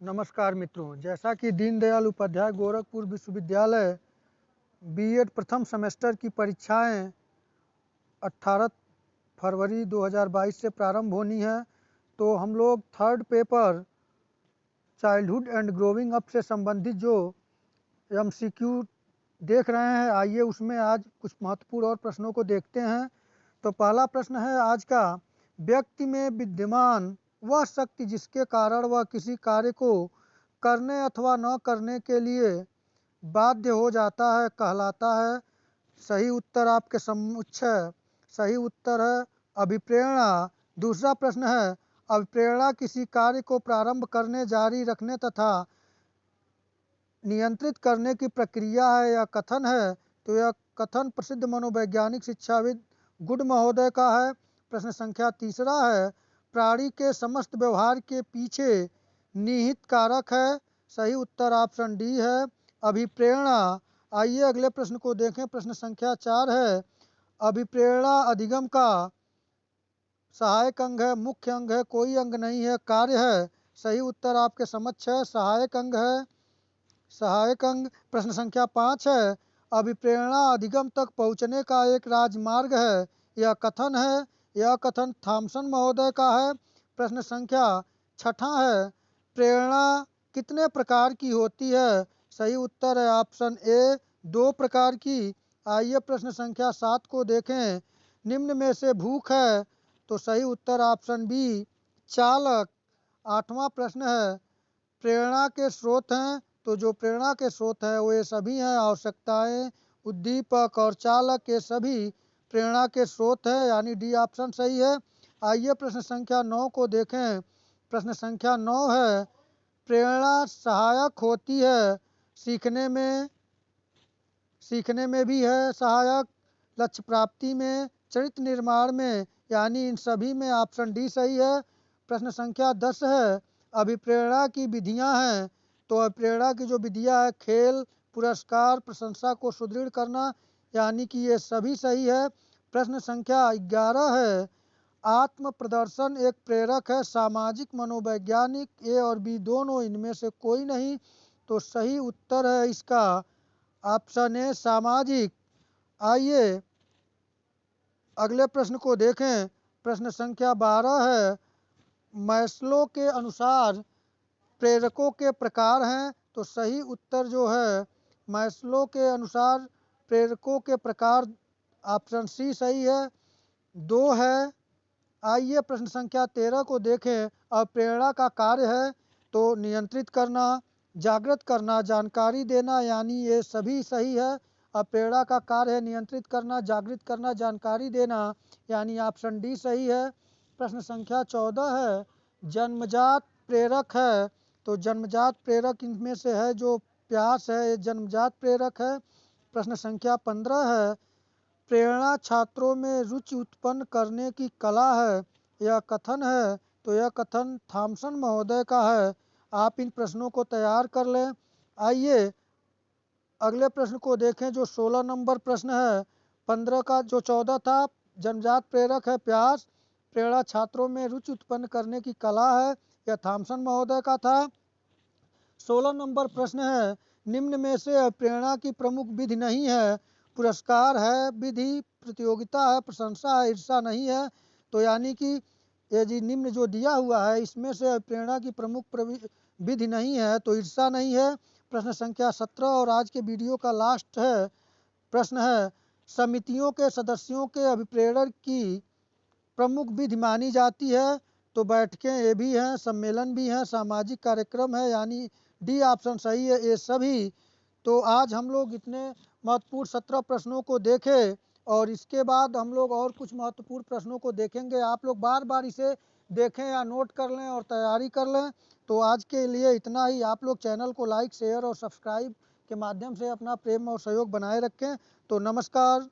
नमस्कार मित्रों, जैसा कि दीनदयाल उपाध्याय गोरखपुर विश्वविद्यालय बीएड प्रथम सेमेस्टर की परीक्षाएं 18 फरवरी 2022 से प्रारंभ होनी है, तो हम लोग third paper childhood and growing up से संबंधित जो एमसीक्यू देख रहे हैं, आइए उसमें आज कुछ महत्वपूर्ण और प्रश्नों को देखते हैं। तो पहला प्रश्न है आज का, व्यक्ति में विद्यमान वह शक्ति जिसके कारण वह किसी कार्य को करने अथवा न करने के लिए बाध्य हो जाता है कहलाता है। सही उत्तर आपके समक्ष है। सही उत्तर है अभिप्रेरणा। दूसरा प्रश्न है, अभिप्रेरणा किसी कार्य को प्रारंभ करने, जारी रखने तथा नियंत्रित करने की प्रक्रिया है या कथन है। तो यह कथन प्रसिद्ध मनोवैज्ञानिक शिक्षाविद गुड महोदय का है। प्रश्न संख्या तीसरा है, प्राणी के समस्त व्यवहार के पीछे निहित कारक है। सही उत्तर ऑप्शन डी है अभिप्रेरणा। आइए अगले प्रश्न को देखें। प्रश्न संख्या 4 है, अभिप्रेरणा अधिगम का सहायक अंग है, मुख्य अंग है, कोई अंग नहीं है, कार्य है। सही उत्तर आपके समक्ष है, सहायक अंग है, सहायक अंग। प्रश्न संख्या 5 है, अभिप्रेरणा अधिगम तक पहुंचने का एक राजमार्ग है। यह कथन है, यह कथन थॉमसन महोदय का है। प्रश्न संख्या 6 है, प्रेरणा कितने प्रकार की होती है। सही उत्तर है ऑप्शन ए 2 प्रकार की। आइए प्रश्न संख्या 7 को देखें। निम्न में से भूख है, तो सही उत्तर ऑप्शन बी चालक। 8वां प्रश्न है, प्रेरणा के स्रोत हैं, तो जो प्रेरणा के स्रोत हैं वो ये सभी हैं, आवश्यकताएं, उद्दीपक और चालक, ये सभी प्रेरणा के स्रोत हैं, यानी डी ऑप्शन सही है। आइए प्रश्न संख्या 9 को देखें। प्रश्न संख्या 9 है, प्रेरणा सहायक होती है, सीखने में भी है सहायक, लक्ष्य प्राप्ति में, चरित्र निर्माण में, यानी इन सभी में ऑप्शन डी सही है। प्रश्न संख्या 10 है, अभिप्रेरणा की विधियां हैं, तो अभिप्रेरणा की जो विधियां है, खेल, पुरस्कार, प्रशंसा को सुदृढ़ करना, यानी कि ये सभी सही है। प्रश्न संख्या 11 है, आत्म प्रदर्शन एक प्रेरक है, सामाजिक, मनोवैज्ञानिक, ए और बी दोनों, इनमें से कोई नहीं। तो सही उत्तर है इसका ऑप्शन ए सामाजिक। आइए अगले प्रश्न को देखें। प्रश्न संख्या 12 है, मैस्लो के अनुसार प्रेरकों के प्रकार हैं, तो सही उत्तर जो है मैस्लो के अनुसार प्रेरकों के प्रकार ऑप्शन सी सही है, 2 है। आइए प्रश्न संख्या 13 को देखें। अब प्रेरणा का कार्य है, तो नियंत्रित करना, जागृत करना, जानकारी देना, यानी ये सभी सही है। अब प्रेरणा का कार्य है नियंत्रित करना, जागृत करना, जानकारी देना, यानी ऑप्शन डी सही है। प्रश्न संख्या 14 है, जन्मजात प्रेरक है, तो जन्मजात प्रेरक इनमें से है जो प्यास है, ये जन्मजात प्रेरक है। प्रश्न संख्या 15 है, प्रेरणा छात्रों में रुचि उत्पन्न करने की कला है, यह कथन है, तो यह कथन थॉमसन महोदय का है। आप इन प्रश्नों को तैयार कर लें। आइए अगले प्रश्न को देखें जो 16 नंबर प्रश्न है। 15 का जो 14 था जन्मजात प्रेरक है प्यास, प्रेरणा छात्रों में रुचि उत्पन्न करने की कला है, यह थॉमसन महोदय का था। 16 नंबर प्रश्न है, निम्न में से प्रेरणा की प्रमुख विधि नहीं है। पुरस्कार है विधि, प्रतियोगिता है, प्रशंसा है, ईर्षा नहीं है। तो यानी कि ये जी निम्न जो दिया हुआ है इसमें से प्रेरणा की प्रमुख विधि नहीं है, तो ईर्षा नहीं है। प्रश्न संख्या 17 और आज के वीडियो का लास्ट है प्रश्न है, समितियों के सदस्यों के अभिप्रेरण की प्रमुख विधि मानी जाती है, तो बैठकें ये भी हैं, सम्मेलन भी हैं, सामाजिक कार्यक्रम है, यानी डी ऑप्शन सही है, ये सभी। तो आज हम लोग इतने महत्वपूर्ण 17 प्रश्नों को देखे, और इसके बाद हम लोग और कुछ महत्वपूर्ण प्रश्नों को देखेंगे। आप लोग बार बार इसे देखें या नोट कर लें और तैयारी कर लें। तो आज के लिए इतना ही। आप लोग चैनल को लाइक, शेयर और सब्सक्राइब के माध्यम से अपना प्रेम और सहयोग बनाए रखें। तो नमस्कार।